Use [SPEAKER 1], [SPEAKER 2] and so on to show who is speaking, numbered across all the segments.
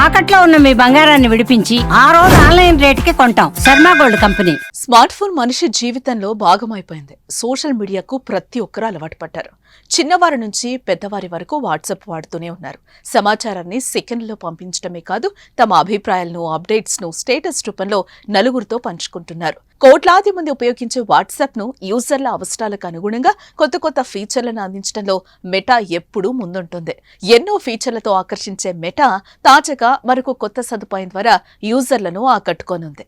[SPEAKER 1] తాకట్లో ఉన్న మీ బంగారాన్ని విడిపించి ఆ రోజు ఆన్లైన్ రేటుకి కొంటాం. Sharma gold company.
[SPEAKER 2] Smart phone మనిషి జీవితంలో భాగమైపోయింది. సోషల్ మీడియాకు ప్రతి ఒక్కరూ అలవాటు పడ్డారు. చిన్నవారి నుంచి పెద్దవారి వరకు వాట్సాప్ వాడుతూనే ఉన్నారు. సమాచారాన్ని సెకండ్లో పంపించడమే కాదు, తమ అభిప్రాయాలను, అప్డేట్స్ ను స్టేటస్ రూపంలో నలుగురితో పంచుకుంటున్నారు. కోట్లాది మంది ఉపయోగించే వాట్సాప్ ను యూజర్ల అవసరాలకు అనుగుణంగా కొత్త కొత్త ఫీచర్లను అందించడంలో మెటా ఎప్పుడూ ముందుంటుంది. ఎన్నో ఫీచర్లతో ఆకర్షించే మెటా తాజాగా మరొక కొత్త సదుపాయం ద్వారా యూజర్లను ఆకట్టుకోనుంది.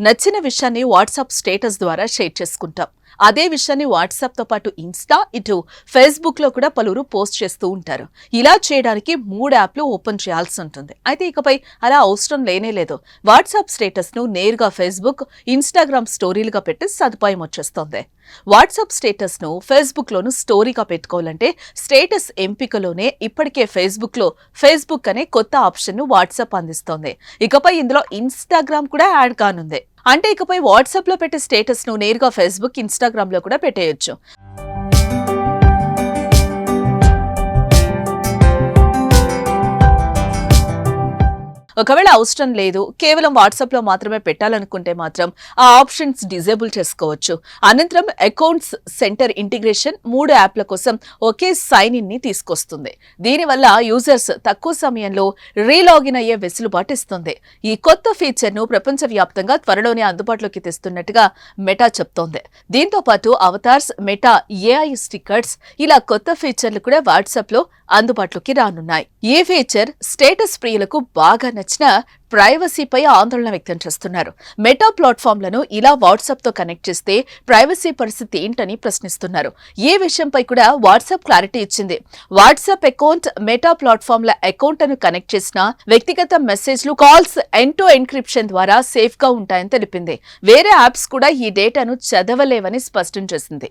[SPEAKER 2] నచ్చిన విషయాన్ని వాట్సాప్ స్టేటస్ ద్వారా షేర్ చేసుకుంటాం. అదే విషయాన్ని వాట్సాప్ తో పాటు ఇన్స్టా, ఇటు ఫేస్బుక్ లో కూడా పలువురు పోస్ట్ చేస్తూ ఉంటారు. ఇలా చేయడానికి 3 యాప్లు ఓపెన్ చేయాల్సి ఉంటుంది. అయితే ఇకపై అలా అవసరం లేనేలేదు. వాట్సాప్ స్టేటస్ ను నేరుగా ఫేస్బుక్, ఇన్స్టాగ్రామ్ స్టోరీలుగా పెట్టి సదుపాయం వచ్చేస్తోంది. వాట్సాప్ స్టేటస్ ను ఫేస్బుక్ లోను స్టోరీగా పెట్టుకోవాలంటే స్టేటస్ ఎంపికలోనే ఇప్పటికే ఫేస్బుక్ లో ఫేస్బుక్ అనే కొత్త ఆప్షన్ ను వాట్సాప్ అందిస్తోంది. ఇకపై ఇందులో ఇన్స్టాగ్రామ్ కూడా యాడ్ కానుంది. అంటే ఇకపై వాట్సాప్ లో పెట్టే స్టేటస్ ను నేరుగా ఫేస్బుక్, ఇన్స్టాగ్రామ్ లో కూడా పెట్టేయొచ్చు. ఒకవేళ అవసరం లేదు, కేవలం వాట్సాప్ లో మాత్రమే పెట్టాలనుకుంటే మాత్రం ఆ ఆప్షన్స్ డిజేబుల్ చేసుకోవచ్చు. అనంతరం అకౌంట్స్ సెంటర్ ఇంటిగ్రేషన్ 3 యాప్ల కోసం ఒకే సైన్ ఇన్ ని తీసుకొస్తుంది. దీనివల్ల యూజర్స్ తక్కువ సమయంలో రీలాగిన్ అయ్యే వెసులుబాటు ఇస్తుంది. ఈ కొత్త ఫీచర్ ను ప్రపంచవ్యాప్తంగా త్వరలోనే అందుబాటులోకి తెస్తున్నట్టుగా మెటా చెప్తోంది. దీంతో పాటు అవతార్స్, మెటా ఏఐ స్టిక్కర్స్ ఇలా కొత్త ఫీచర్లు కూడా వాట్సాప్ లో అందుబాటులోకి రానున్నాయి. ఈ ఫీచర్ స్టేటస్ ప్రియులకు బాగా నచ్చిన ప్రైవసీపై ఆందోళన వ్యక్తం చేస్తున్నారు. మెటా ప్లాట్ఫామ్లను ఇలా వాట్సాప్ తో కనెక్ట్ చేస్తే ప్రైవసీ పరిస్థితి ఏంటని ప్రశ్నిస్తున్నారు. ఈ విషయంపై కూడా వాట్సాప్ క్లారిటీ ఇచ్చింది. వాట్సాప్ అకౌంట్ మెటా ప్లాట్ఫామ్ల అకౌంట్లను కనెక్ట్ చేసిన వ్యక్తిగత మెసేజ్లు, కాల్స్ ఎండ్ టు ఎన్క్రిప్షన్ ద్వారా సేఫ్ గా ఉంటాయని తెలిపింది. వేరే యాప్స్ కూడా ఈ డేటాను చదవలేవని స్పష్టం చేసింది.